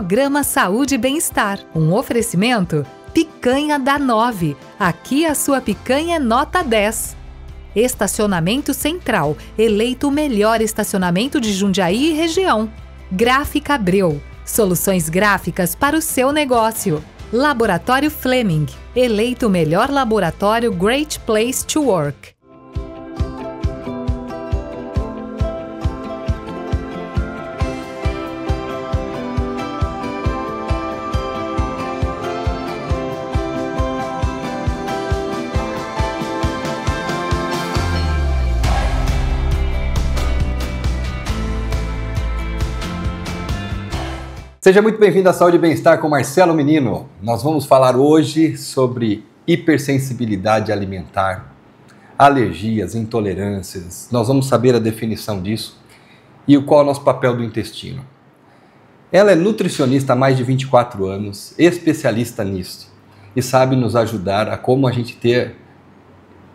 Programa Saúde e Bem-Estar. Um oferecimento Picanha da 9. Aqui a sua picanha é nota 10. Estacionamento Central, eleito o melhor estacionamento de Jundiaí e região. Gráfica Abreu, soluções gráficas para o seu negócio. Laboratório Fleming, eleito o melhor laboratório Great Place to Work. Seja muito bem-vindo à Saúde e Bem-Estar com Marcelo Menino. Nós vamos falar hoje sobre hipersensibilidade alimentar, alergias, intolerâncias. Nós vamos saber a definição disso e qual é o nosso papel do intestino. Ela é nutricionista há mais de 24 anos, especialista nisso e sabe nos ajudar a como a gente ter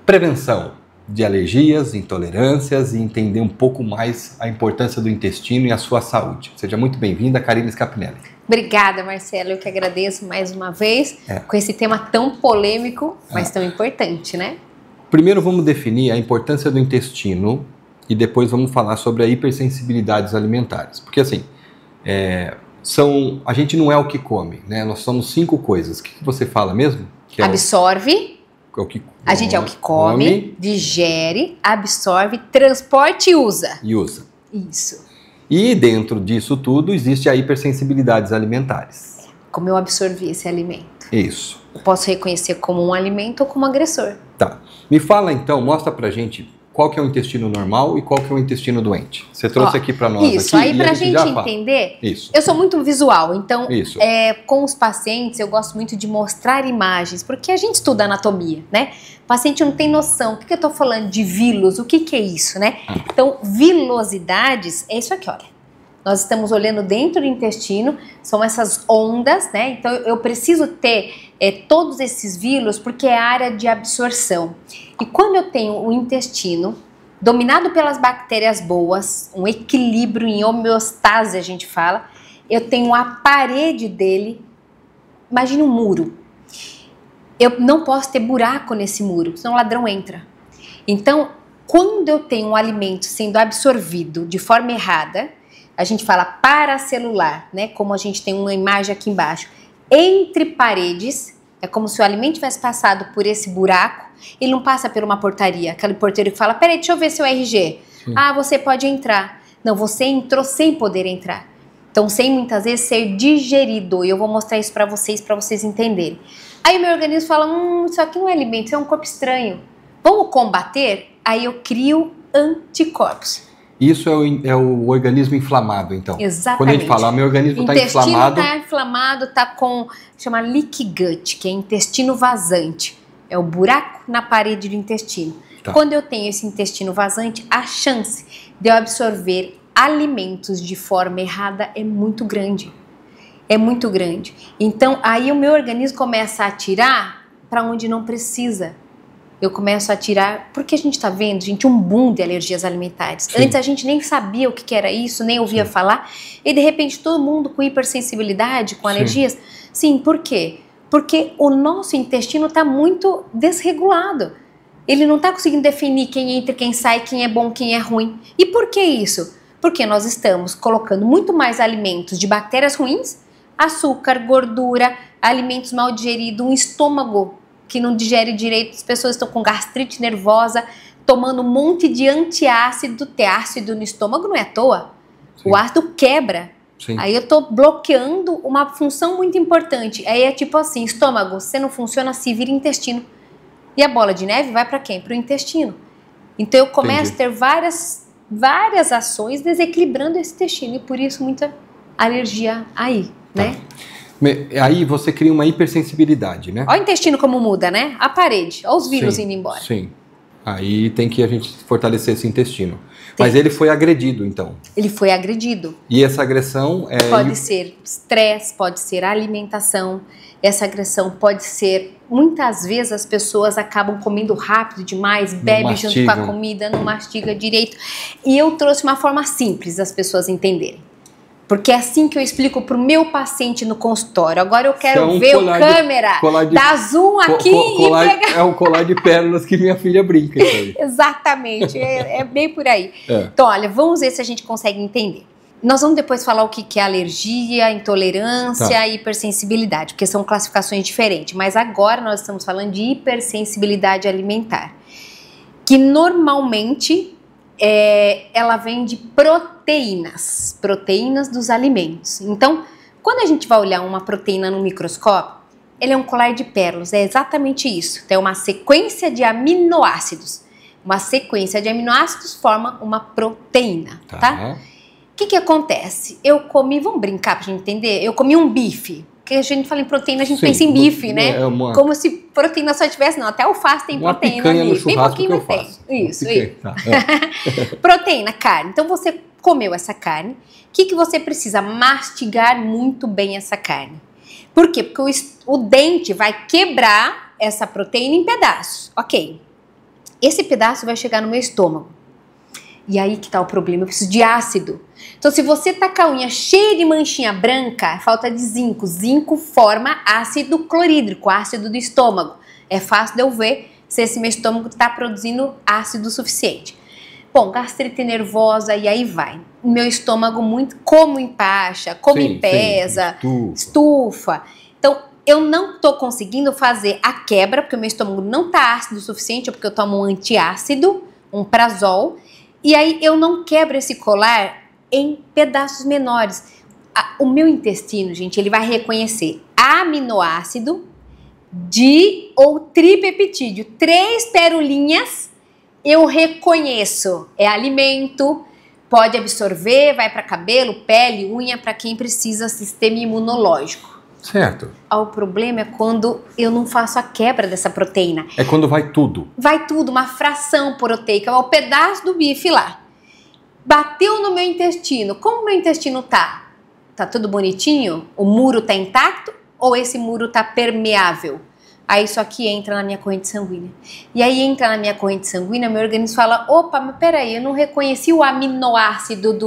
prevenção de alergias, intolerâncias e entender um pouco mais a importância do intestino e a sua saúde. Seja muito bem-vinda, Karine Scapinelli. Obrigada, Marcelo. Eu que agradeço mais uma vez com esse tema tão polêmico, mas tão importante, né? Primeiro vamos definir a importância do intestino e depois vamos falar sobre a hipersensibilidades alimentares. Porque assim, a gente não é o que come, né? Nós somos 5 coisas. O que você fala mesmo? Que absorve. A gente é o que come, digere, absorve, transporte e usa. Isso. E dentro disso tudo existe a hipersensibilidades alimentares. Como eu absorvi esse alimento. Isso. Eu posso reconhecer como um alimento ou como agressor. Tá. Me fala então, mostra pra gente qual que é o intestino normal e qual que é o intestino doente. Você trouxe aqui pra nós. Isso, aqui, aí pra gente entender, eu sou muito visual, então com os pacientes eu gosto muito de mostrar imagens, porque a gente estuda anatomia, né? O paciente não tem noção, o que eu tô falando de vilos, o que é isso, né? Então, vilosidades é isso aqui, olha. Nós estamos olhando dentro do intestino, são essas ondas, né? Então eu preciso ter todos esses vilos porque é a área de absorção. E quando eu tenho o intestino dominado pelas bactérias boas, um equilíbrio em homeostase a gente fala, eu tenho a parede dele, imagine um muro. Eu não posso ter buraco nesse muro, senão o ladrão entra. Então, quando eu tenho um alimento sendo absorvido de forma errada, a gente fala paracelular, né? Como a gente tem uma imagem aqui embaixo. Entre paredes, é como se o alimento tivesse passado por esse buraco, ele não passa por uma portaria. Aquele porteiro que fala, peraí, deixa eu ver seu RG. Sim. Ah, você pode entrar. Não, você entrou sem poder entrar. Então, sem muitas vezes ser digerido. E eu vou mostrar isso para vocês entenderem. Aí o meu organismo fala, isso aqui não é alimento, isso é um corpo estranho. Vamos combater? Aí eu crio anticorpos. Isso é o organismo inflamado, então. Exatamente. Quando a gente fala, meu organismo está inflamado... O intestino está inflamado, está com, chama leaky gut, que é intestino vazante. É o buraco na parede do intestino. Tá. Quando eu tenho esse intestino vazante, a chance de eu absorver alimentos de forma errada é muito grande. É muito grande. Então, aí o meu organismo começa a atirar para onde não precisa. Eu começo a tirar, porque a gente está vendo, gente, um boom de alergias alimentares. Sim. Antes a gente nem sabia o que era isso, nem ouvia falar, e de repente todo mundo com hipersensibilidade, com alergias. Sim, por quê? Porque o nosso intestino está muito desregulado. Ele não está conseguindo definir quem entra, quem sai, quem é bom, quem é ruim. E por que isso? Porque nós estamos colocando muito mais alimentos de bactérias ruins, açúcar, gordura, alimentos mal digeridos, um estômago que não digere direito, as pessoas estão com gastrite nervosa, tomando um monte de antiácido, ter ácido no estômago não é à toa. Sim. O ácido quebra. Sim. Aí eu estou bloqueando uma função muito importante. Aí é tipo assim, estômago, se não funciona, se vira intestino. E a bola de neve vai para quem? Para o intestino. Então eu começo a ter várias ações desequilibrando esse intestino e por isso muita alergia aí, né? Aí você cria uma hipersensibilidade, né? Olha o intestino como muda, né? A parede, olha os vírus indo embora. Sim. Aí tem que a gente fortalecer esse intestino. Mas ele foi agredido, então. Ele foi agredido. E essa agressão é... Pode ser estresse, pode ser alimentação. Essa agressão pode ser... Muitas vezes as pessoas acabam comendo rápido demais, bebe junto com a comida, não mastiga direito. E eu trouxe uma forma simples das pessoas entenderem. Porque é assim que eu explico pro meu paciente no consultório. Agora eu quero ver o câmera, dar zoom aqui e pegar... É um colar de pérolas que minha filha brinca. Exatamente, é bem por aí. Então, olha, vamos ver se a gente consegue entender. Nós vamos depois falar o que é alergia, intolerância e hipersensibilidade, porque são classificações diferentes. Mas agora nós estamos falando de hipersensibilidade alimentar, que normalmente ela vem de proteínas dos alimentos. Então, quando a gente vai olhar uma proteína no microscópio, ele é um colar de pérolas, é exatamente isso. Tem uma sequência de aminoácidos. Uma sequência de aminoácidos forma uma proteína, tá? O que acontece? Eu comi, vamos brincar pra gente entender? Eu comi um bife. Porque a gente fala em proteína, a gente pensa em bife, né? Como se proteína só tivesse, não. Até alface tem proteína ali. Bem pouquinho, mas tem. Isso. Proteína, carne. Então você comeu essa carne. O que você precisa? Mastigar muito bem essa carne. Por quê? Porque o dente vai quebrar essa proteína em pedaços. Ok. Esse pedaço vai chegar no meu estômago. E aí que tá o problema, eu preciso de ácido. Então, se você tá com a unha cheia de manchinha branca, falta de zinco. Zinco forma ácido clorídrico, ácido do estômago. É fácil de eu ver se esse meu estômago tá produzindo ácido suficiente. Bom, gastrite nervosa e aí vai. Meu estômago como empacha, como empesa, estufa. Então, eu não tô conseguindo fazer a quebra, porque o meu estômago não tá ácido o suficiente, ou porque eu tomo um antiácido, um prazol. E aí eu não quebro esse colar em pedaços menores. O meu intestino, gente, ele vai reconhecer aminoácido, di ou tripeptídeo. 3 perolinhas eu reconheço. É alimento, pode absorver, vai para cabelo, pele, unha, para quem precisa sistema imunológico. Certo. O problema é quando eu não faço a quebra dessa proteína. É quando vai tudo. Vai tudo, uma fração proteica, o pedaço do bife lá. Bateu no meu intestino. Como o meu intestino tá? Tá tudo bonitinho? O muro tá intacto? Ou esse muro tá permeável? Aí isso aqui entra na minha corrente sanguínea. E aí entra na minha corrente sanguínea, meu organismo fala, opa, mas peraí, eu não reconheci o aminoácido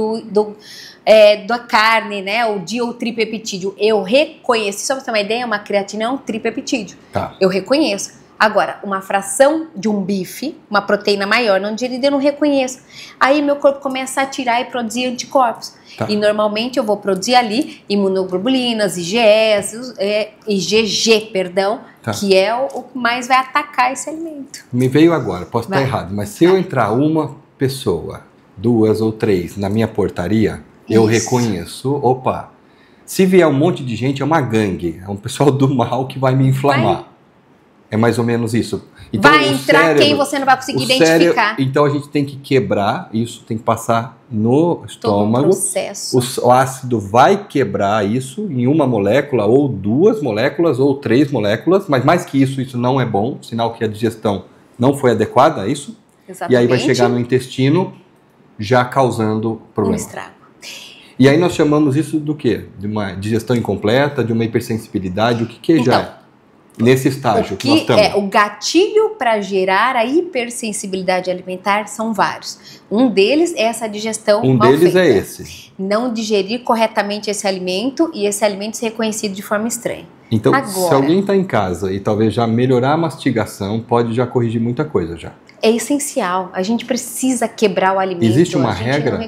da carne, né, o di ou tripeptídeo. Eu reconheci, só pra você ter uma ideia, uma creatina é um tripeptídeo. Eu reconheço. Agora, uma fração de um bife, uma proteína maior, não digerida, eu não reconheço. Aí meu corpo começa a tirar e produzir anticorpos. E normalmente eu vou produzir ali imunoglobulinas, IgG, que é o que mais vai atacar esse alimento. Me veio agora, posso estar errado, mas se eu entrar uma pessoa, 2 ou 3 na minha portaria, eu reconheço, opa, se vier um monte de gente, é uma gangue, é um pessoal do mal que vai me inflamar. É mais ou menos isso. Então, vai entrar cérebro, quem você não vai conseguir identificar. Então a gente tem que quebrar isso, tem que passar no estômago. O ácido vai quebrar isso em uma molécula, ou 2 moléculas, ou 3 moléculas, mas mais que isso não é bom, sinal que a digestão não foi adequada, é isso? Exatamente. E aí vai chegar no intestino, já causando problema. Um estrago. E aí nós chamamos isso do quê? De uma digestão incompleta, de uma hipersensibilidade, o que já é? Nesse estágio que nós estamos. O gatilho para gerar a hipersensibilidade alimentar são vários. Um deles é essa digestão mal feita. Um deles é esse. Não digerir corretamente esse alimento e esse alimento ser reconhecido de forma estranha. Então, se alguém está em casa e talvez já melhorar a mastigação, pode já corrigir muita coisa já. É essencial. A gente precisa quebrar o alimento. Existe uma regra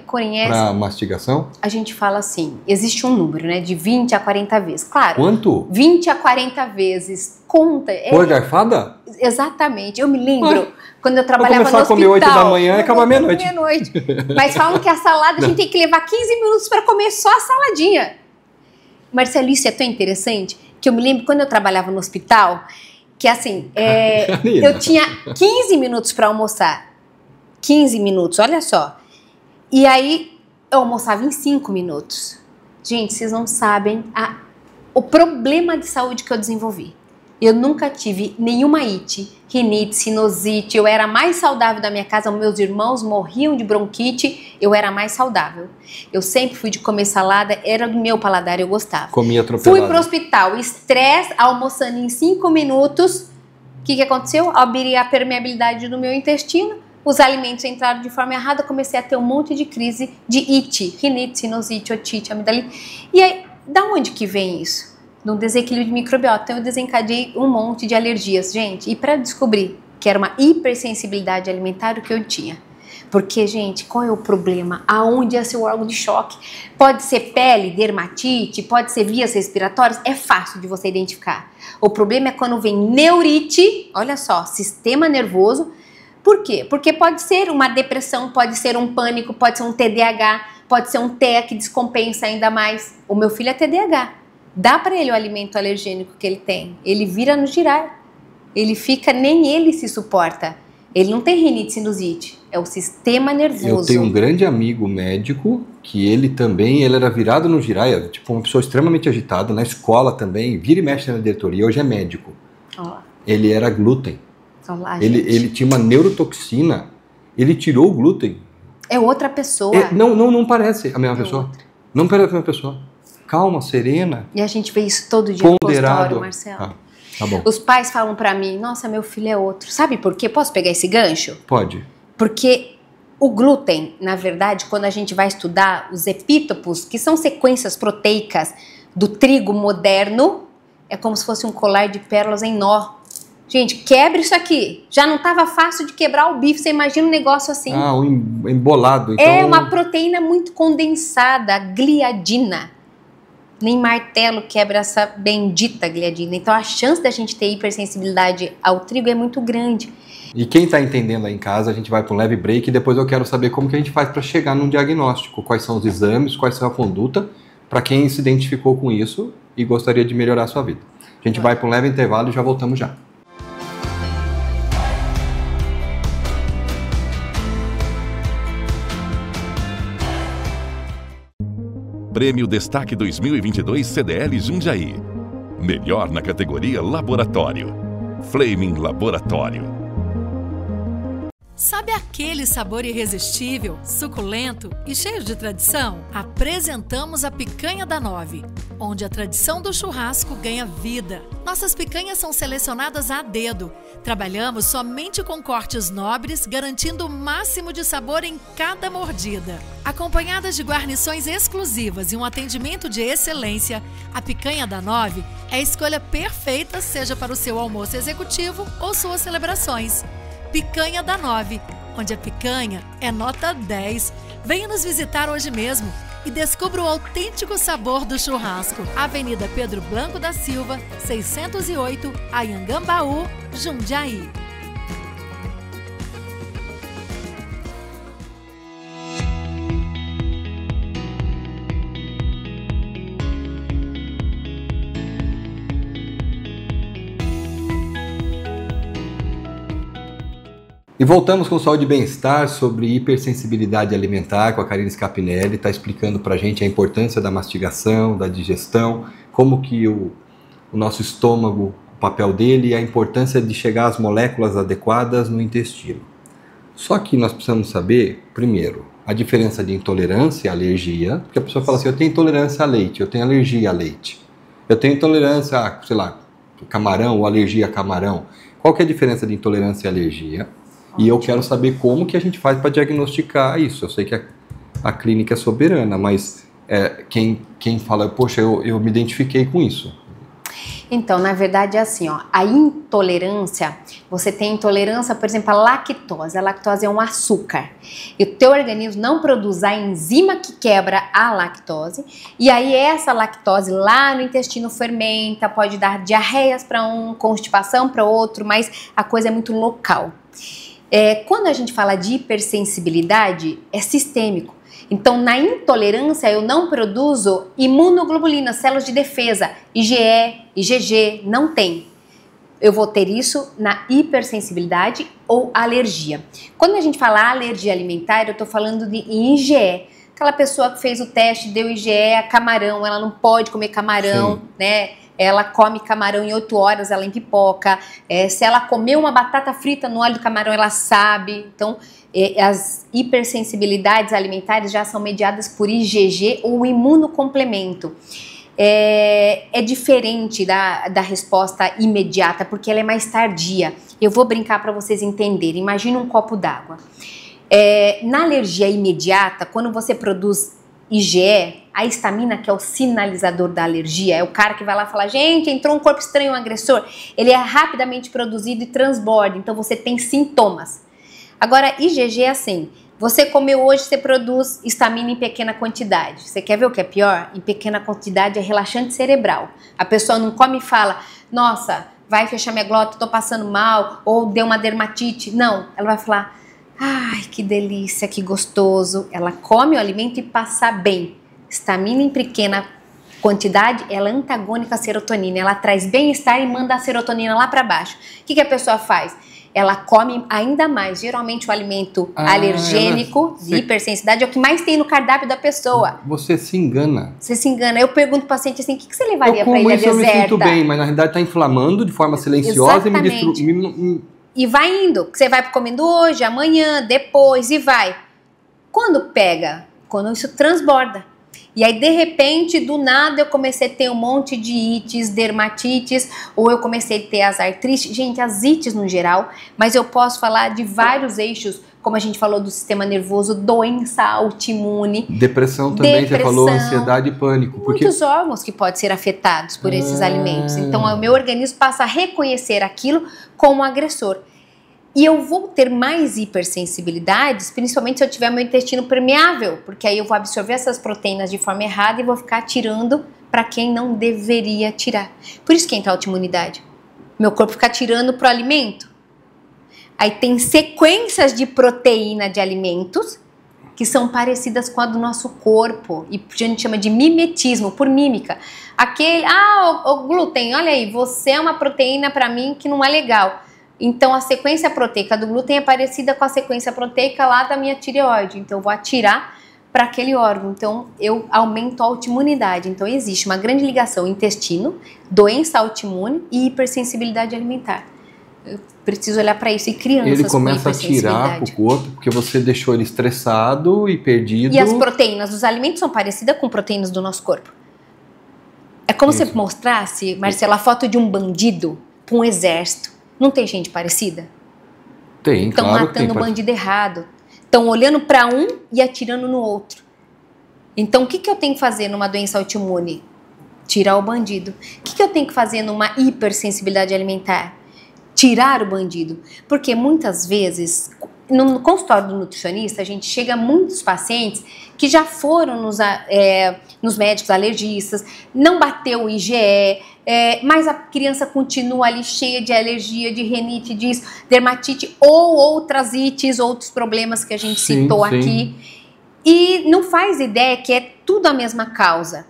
para mastigação? A gente fala assim, existe um número, né, de 20 a 40 vezes. Claro. Quanto? 20 a 40 vezes. Conta. Por garfada? Exatamente. Eu me lembro quando eu trabalhava no hospital. Começar a comer 8 da manhã e acabar meia-noite. Mas falam que a salada a gente tem que levar 15 minutos para comer só a saladinha. Marcelo, isso é tão interessante que eu me lembro quando eu trabalhava no hospital, que assim, eu tinha 15 minutos para almoçar. 15 minutos, olha só. E aí eu almoçava em 5 minutos. Gente, vocês não sabem o problema de saúde que eu desenvolvi. Eu nunca tive nenhuma ite, rinite, sinusite. Eu era mais saudável da minha casa. Meus irmãos morriam de bronquite. Eu era mais saudável. Eu sempre fui de comer salada. Era do meu paladar, eu gostava. Comia atropelado. Fui pro hospital, estresse, almoçando em 5 minutos. O que aconteceu? Abri a permeabilidade do meu intestino. os alimentos entraram de forma errada, comecei a ter um monte de crise de ite, rinite, sinusite, otite, amidalite. E aí, da onde que vem isso? No desequilíbrio de microbiota. Então eu desencadeei um monte de alergias, gente. E para descobrir que era uma hipersensibilidade alimentar, o que eu tinha? Porque, gente, qual é o problema? Aonde é seu órgão de choque? Pode ser pele, dermatite, pode ser vias respiratórias, é fácil de você identificar. O problema é quando vem neurite, olha só, sistema nervoso. Por quê? Porque pode ser uma depressão, pode ser um pânico, pode ser um TDAH, pode ser um TEA que descompensa ainda mais. O meu filho é TDAH. Dá para ele o alimento alergênico que ele tem. Ele vira no girar. Ele fica, nem ele se suporta. Ele não tem rinite, sinusite. É o sistema nervoso. Eu tenho um grande amigo médico que ele era virado no giraia, tipo uma pessoa extremamente agitada, na escola também, vira e mexe na diretoria, hoje é médico. Olá. Ele era glúten. Olá, ele tinha uma neurotoxina, ele tirou o glúten. É outra pessoa. Não parece a mesma pessoa. Outra. Não parece a mesma pessoa. Calma, serena. E a gente vê isso todo dia ponderado. No consultório, Marcelo. Tá bom. Os pais falam pra mim, nossa, meu filho é outro. Sabe por quê? Posso pegar esse gancho? Pode. Porque o glúten, na verdade, quando a gente vai estudar os epítopos, que são sequências proteicas do trigo moderno, é como se fosse um colar de pérolas em nó. Gente, quebra isso aqui. Já não estava fácil de quebrar o bife, você imagina um negócio assim. Um embolado. Então... É uma proteína muito condensada, a gliadina. Nem martelo quebra essa bendita gliadina. Então a chance da gente ter hipersensibilidade ao trigo é muito grande. E quem está entendendo aí em casa, a gente vai para um leve break e depois eu quero saber como que a gente faz para chegar num diagnóstico. Quais são os exames, quais são a conduta, para quem se identificou com isso e gostaria de melhorar a sua vida. A gente vai para um leve intervalo e já voltamos já. Prêmio Destaque 2022 CDL Jundiaí. Melhor na categoria Laboratório. Flaming Laboratório. Sabe aquele sabor irresistível, suculento e cheio de tradição? Apresentamos a Picanha da 9, onde a tradição do churrasco ganha vida. Nossas picanhas são selecionadas a dedo. Trabalhamos somente com cortes nobres, garantindo o máximo de sabor em cada mordida. Acompanhadas de guarnições exclusivas e um atendimento de excelência, a Picanha da 9 é a escolha perfeita, seja para o seu almoço executivo ou suas celebrações. Picanha da 9, onde a picanha é nota 10. Venha nos visitar hoje mesmo e descubra o autêntico sabor do churrasco. Avenida Pedro Blanco da Silva, 608, Anhangambaú, Jundiaí. E voltamos com Saúde e Bem-Estar sobre hipersensibilidade alimentar com a Karine Scapinelli. Está explicando para a gente a importância da mastigação, da digestão, como que o nosso estômago, o papel dele e a importância de chegar às moléculas adequadas no intestino. Só que nós precisamos saber, primeiro, a diferença de intolerância e alergia, porque a pessoa fala assim, eu tenho intolerância a leite, eu tenho alergia a leite. Eu tenho intolerância a, sei lá, camarão ou alergia a camarão. Qual que é a diferença de intolerância e alergia? E eu quero saber como que a gente faz para diagnosticar isso. Eu sei que a clínica é soberana, mas quem fala, poxa, eu me identifiquei com isso. Então, na verdade é assim, ó, a intolerância, você tem intolerância, por exemplo, à lactose. A lactose é um açúcar. E o teu organismo não produz a enzima que quebra a lactose. E aí essa lactose lá no intestino fermenta, pode dar diarreias para um, constipação para outro, mas a coisa é muito local. Quando a gente fala de hipersensibilidade, é sistêmico. Então, na intolerância, eu não produzo imunoglobulinas, células de defesa, IgE, IgG, não tem. Eu vou ter isso na hipersensibilidade ou alergia. Quando a gente fala alergia alimentar, eu estou falando de IgE. Aquela pessoa que fez o teste, deu IgE a camarão, ela não pode comer camarão, sim, né? Ela come camarão em 8 horas, ela empipoca. Se ela comer uma batata frita no óleo do camarão, ela sabe. Então, as hipersensibilidades alimentares já são mediadas por IgG ou imunocomplemento. É diferente da resposta imediata, porque ela é mais tardia. Eu vou brincar para vocês entenderem. Imagina um copo d'água. Na alergia imediata, quando você produz IgE, a histamina, que é o sinalizador da alergia, é o cara que vai lá e fala, gente, entrou um corpo estranho, um agressor, ele é rapidamente produzido e transborda, então você tem sintomas. Agora, IgG é assim, você comeu hoje, você produz histamina em pequena quantidade. Você quer ver o que é pior? Em pequena quantidade é relaxante cerebral. A pessoa não come e fala, nossa, vai fechar minha glota, tô passando mal, ou deu uma dermatite. Não, ela vai falar, ai, que delícia, que gostoso. Ela come o alimento e passa bem. Histamina em pequena quantidade, ela é antagônica à serotonina. Ela traz bem-estar e manda a serotonina lá para baixo. O que a pessoa faz? Ela come ainda mais. Geralmente o alimento alergênico, de hipersensibilidade, é o que mais tem no cardápio da pessoa. Você se engana. Você se engana. Eu pergunto pro paciente assim, o que você levaria para ilha deserta? Eu me sinto bem, mas na realidade está inflamando de forma silenciosa. Exatamente. E me E vai indo. Você vai comendo hoje, amanhã, depois, e vai. Quando pega? Quando isso transborda. E aí, de repente, do nada, eu comecei a ter um monte de ites, dermatites, ou eu comecei a ter as artrites. Gente, as ites no geral, mas eu posso falar de vários eixos, como a gente falou do sistema nervoso, doença autoimune. Depressão também, você falou, ansiedade e pânico. Muitos órgãos que podem ser afetados por esses alimentos. Então, o meu organismo passa a reconhecer aquilo como agressor. E eu vou ter mais hipersensibilidades, principalmente se eu tiver meu intestino permeável, porque aí eu vou absorver essas proteínas de forma errada e vou ficar tirando para quem não deveria tirar. Por isso que entra a autoimunidade. Meu corpo fica tirando pro alimento. Aí tem sequências de proteína de alimentos que são parecidas com a do nosso corpo. E a gente chama de mimetismo, por mímica. Aquele, o glúten, olha aí, você é uma proteína para mim que não é legal. Então, a sequência proteica do glúten é parecida com a sequência proteica lá da minha tireoide. Então, eu vou atirar para aquele órgão. Então, eu aumento a autoimunidade. Então, existe uma grande ligação intestino, doença autoimune e hipersensibilidade alimentar. Eu preciso olhar para isso. E crianças ele começa a tirar o corpo porque você deixou ele estressado e perdido. E as proteínas dos alimentos são parecidas com proteínas do nosso corpo. É como se mostrasse, Marcelo, a foto de um bandido com um exército. Não tem gente parecida? Tem, Estão claro. Estão matando o bandido errado. Estão olhando para um e atirando no outro. Então, o que eu tenho que fazer numa doença autoimune? Tirar o bandido. O que eu tenho que fazer numa hipersensibilidade alimentar? Tirar o bandido. Porque muitas vezes, no consultório do nutricionista, a gente chega a muitos pacientes que já foram nos médicos alergistas, não bateu o IgE, mas a criança continua ali cheia de alergia, de rinite, de dermatite ou outras ites, outros problemas que a gente citou aqui. E não faz ideia que é tudo a mesma causa.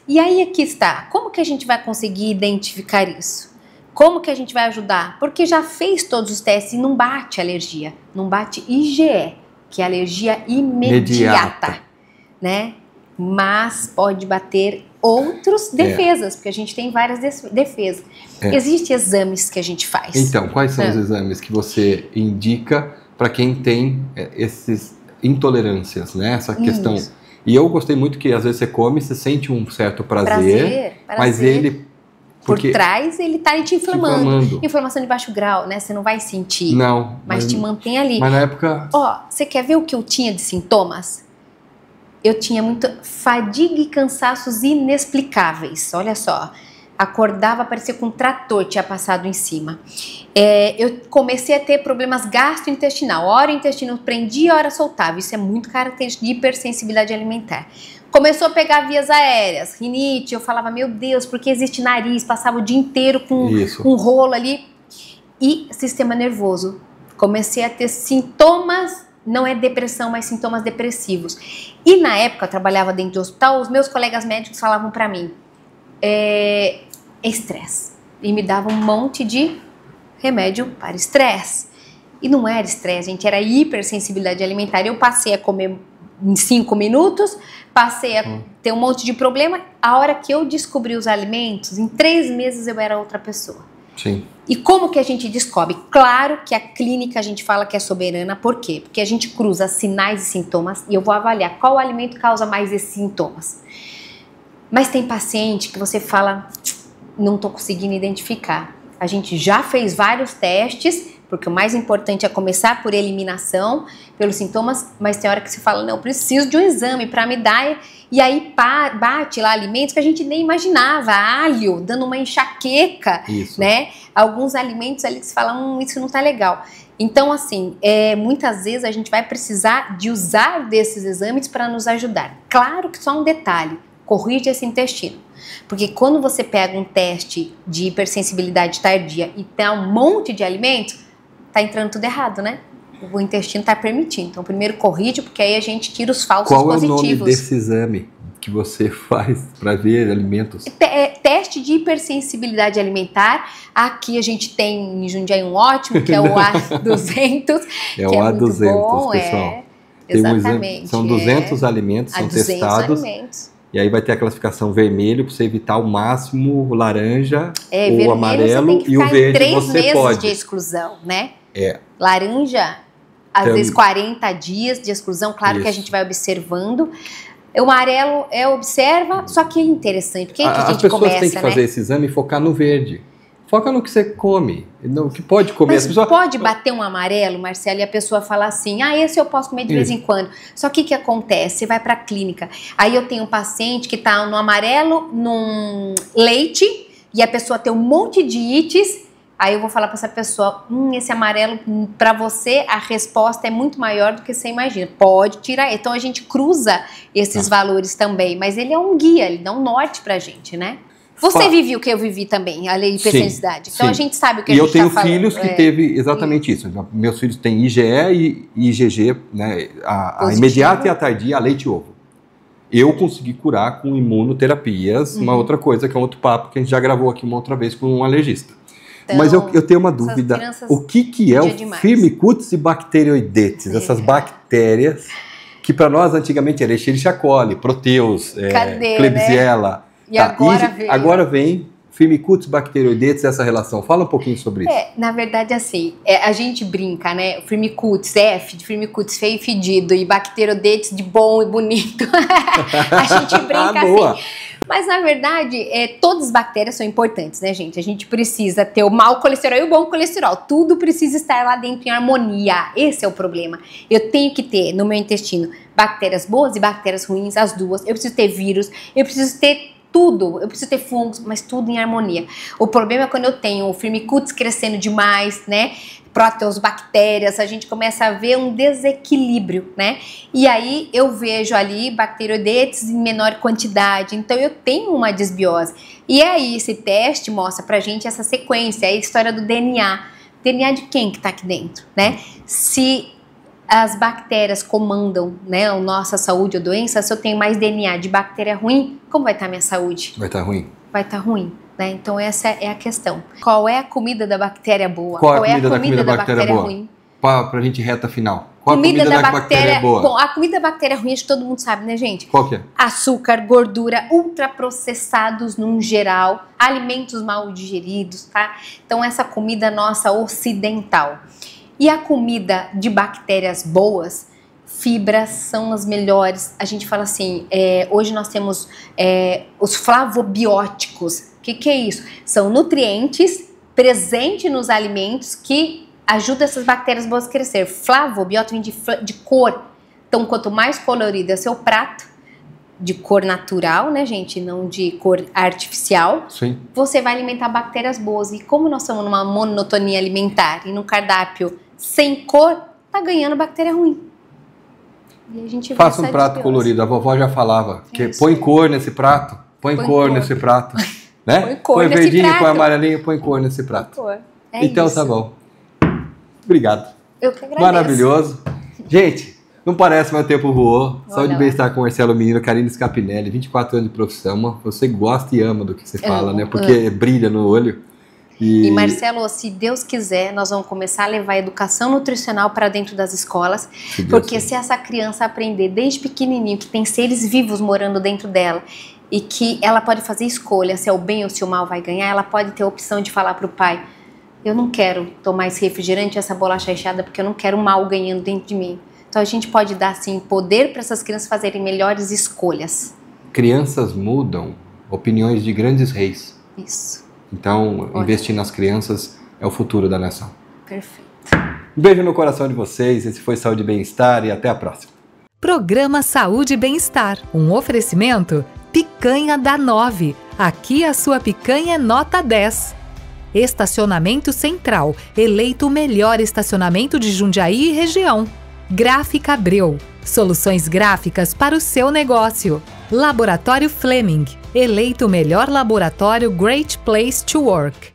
E aí aqui está, como que a gente vai conseguir identificar isso? Como que a gente vai ajudar? Porque já fez todos os testes e não bate alergia, não bate IgE, que é alergia imediata. Né? Mas pode bater outras defesas, porque a gente tem várias defesas. Existem exames que a gente faz. Então, quais são os exames que você indica para quem tem essas intolerâncias, né? Essa questão. E eu gostei muito que às vezes você come, você sente um certo prazer. Mas ele... Por trás ele tá te inflamando. Inflamação de baixo grau, né? Você não vai sentir. Não. Mas te mantém ali. Mas na época... Você quer ver o que eu tinha de sintomas? Eu tinha muita fadiga e cansaços inexplicáveis. Olha só. Acordava, parecia que um trator tinha passado em cima. Eu comecei a ter problemas gastrointestinal. Hora o intestino prendia, hora soltava. Isso é muito característico de hipersensibilidade alimentar. Começou a pegar vias aéreas, rinite. Eu falava, meu Deus, porque existe nariz? Passava o dia inteiro com um rolo ali. E sistema nervoso. Comecei a ter sintomas, não é depressão, mas sintomas depressivos. E na época, eu trabalhava dentro do hospital, os meus colegas médicos falavam pra mim, estresse. E me davam um monte de remédio para estresse. E não era estresse, gente, era hipersensibilidade alimentar. Eu passei a comer em 5 minutos, passei a ter um monte de problema. A hora que eu descobri os alimentos, em 3 meses eu era outra pessoa. Sim. E como que a gente descobre? Claro que a clínica a gente fala que é soberana, por quê? Porque a gente cruza sinais e sintomas e eu vou avaliar qual alimento causa mais esses sintomas. Mas tem paciente que você fala, não tô conseguindo identificar. A gente já fez vários testes, porque o mais importante é começar por eliminação, pelos sintomas, mas tem hora que você fala, não, eu preciso de um exame para me dar, e aí bate lá alimentos que a gente nem imaginava, alho, dando uma enxaqueca, né? Alguns alimentos ali que você fala, isso não tá legal. Então, assim, muitas vezes a gente vai precisar de usar desses exames para nos ajudar. Claro que só um detalhe, corrige esse intestino. Porque quando você pega um teste de hipersensibilidade tardia e tem um monte de alimentos, tá entrando tudo errado, né? O intestino tá permitindo. Então, primeiro corrige, porque aí a gente tira os falsos positivos. Qual é o nome desse exame que você faz para ver alimentos? Teste de hipersensibilidade alimentar. Aqui a gente tem em Jundiaí um ótimo, que é o A200. É o A200, bom, pessoal. Exatamente. São 200 alimentos, são 200 testados. Alimentos. E aí vai ter a classificação vermelho para você evitar ao máximo o laranja, ou o amarelo, e o verde você pode. 3 meses de exclusão, né? Laranja, às vezes 40 dias de exclusão, claro que a gente vai observando. O amarelo observa, só que é interessante, porque a gente começa, pessoas têm que fazer esse exame e focar no verde. Foca no que você come, no que pode comer. Mas pode bater um amarelo, Marcelo, e a pessoa fala assim, esse eu posso comer de vez em quando. Só que o que acontece? Você vai para a clínica, aí eu tenho um paciente que está no amarelo, num leite, e a pessoa tem um monte de ites, aí eu vou falar para essa pessoa, esse amarelo, para você, a resposta é muito maior do que você imagina. Pode tirar. Então a gente cruza esses valores também, mas ele é um guia, ele dá um norte pra gente, né? Você vive o que eu vivi também, a lei de hipersensibilidade. Então a gente sabe o que a gente está falando. E eu tenho filhos que teve exatamente isso. Meus filhos têm IgE e IgG, né? A imediata e a tardia, a leite e ovo. Eu consegui curar com imunoterapias, uma outra coisa, que é um outro papo que a gente já gravou aqui uma outra vez com um alergista. Então, mas eu tenho uma dúvida. O que é o Firmicutes e Bacteroidetes? Essas bactérias que para nós antigamente era Escherichia coli, Proteus, Klebsiella. Né? E agora vem Firmicutes, Bacteroidetes, essa relação. Fala um pouquinho sobre isso. Na verdade, assim, a gente brinca, né? O Firmicutes, F de Firmicutes, feio e fedido, e Bacteroidetes de bom e bonito. A gente brinca assim. Mas, na verdade, todas as bactérias são importantes, né, gente? A gente precisa ter o mau colesterol e o bom colesterol. Tudo precisa estar lá dentro em harmonia. Esse é o problema. Eu tenho que ter no meu intestino bactérias boas e bactérias ruins, as duas. Eu preciso ter vírus, eu preciso ter tudo, eu preciso ter fungos, mas tudo em harmonia. O problema é quando eu tenho o Firmicutes crescendo demais, né? Proteus, bactérias, a gente começa a ver um desequilíbrio, né? E aí eu vejo ali bacteroidetes em menor quantidade, então eu tenho uma desbiose. E aí esse teste mostra pra gente essa sequência, a história do DNA. DNA de quem que tá aqui dentro, né? Se as bactérias comandam, né, a nossa saúde ou doença, se eu tenho mais DNA de bactéria ruim, como vai estar a minha saúde? Vai estar ruim. Vai estar ruim. Né? Então essa é a questão. Qual é a comida da bactéria boa? Qual é a comida da bactéria ruim? Pra gente reta final. Qual a comida da bactéria boa? Bom, a comida da bactéria ruim acho que todo mundo sabe, né, gente? Qual que é? Açúcar, gordura, ultraprocessados num geral, alimentos mal digeridos, tá? Então essa comida nossa ocidental. E a comida de bactérias boas, fibras são as melhores. A gente fala assim, hoje nós temos os flavobióticos. O que é isso? São nutrientes presentes nos alimentos que ajudam essas bactérias boas a crescer. Flavobiótico vem de cor. Então, quanto mais colorido é o seu prato, de cor natural, né, gente? Não de cor artificial. Sim. Você vai alimentar bactérias boas. E como nós estamos numa monotonia alimentar e num cardápio sem cor, tá ganhando bactéria ruim. E a gente faça um prato colorido. A vovó já falava. Põe cor nesse prato. Põe cor nesse prato. Né? Põe verdinho, prato. Põe amarelinho, põe cor nesse prato. Então isso. Tá bom. Obrigado. Eu que agradeço. Maravilhoso. Gente, não parece, mas o tempo voou. Saúde e bem-estar com Marcelo Menino, Karine Scapinelli, 24 anos de profissão. Você gosta e ama do que você fala, né? Porque brilha no olho. E Marcelo, se Deus quiser, nós vamos começar a levar a educação nutricional para dentro das escolas, porque se essa criança aprender desde pequenininho que tem seres vivos morando dentro dela e que ela pode fazer escolha se é o bem ou se o mal vai ganhar, ela pode ter a opção de falar para o pai, eu não quero tomar esse refrigerante, essa bolacha recheada, porque eu não quero o mal ganhando dentro de mim. Então a gente pode dar assim poder para essas crianças fazerem melhores escolhas. Crianças mudam opiniões de grandes reis. Isso. Então, investir nas crianças é o futuro da nação. Perfeito. Um beijo no coração de vocês. Esse foi Saúde e Bem-Estar e até a próxima. Programa Saúde e Bem-Estar. Um oferecimento Picanha da 9. Aqui a sua picanha é nota 10. Estacionamento Central. Eleito o melhor estacionamento de Jundiaí e região. Gráfica Abreu. Soluções gráficas para o seu negócio. Laboratório Fleming. Eleito o melhor laboratório Great Place to Work.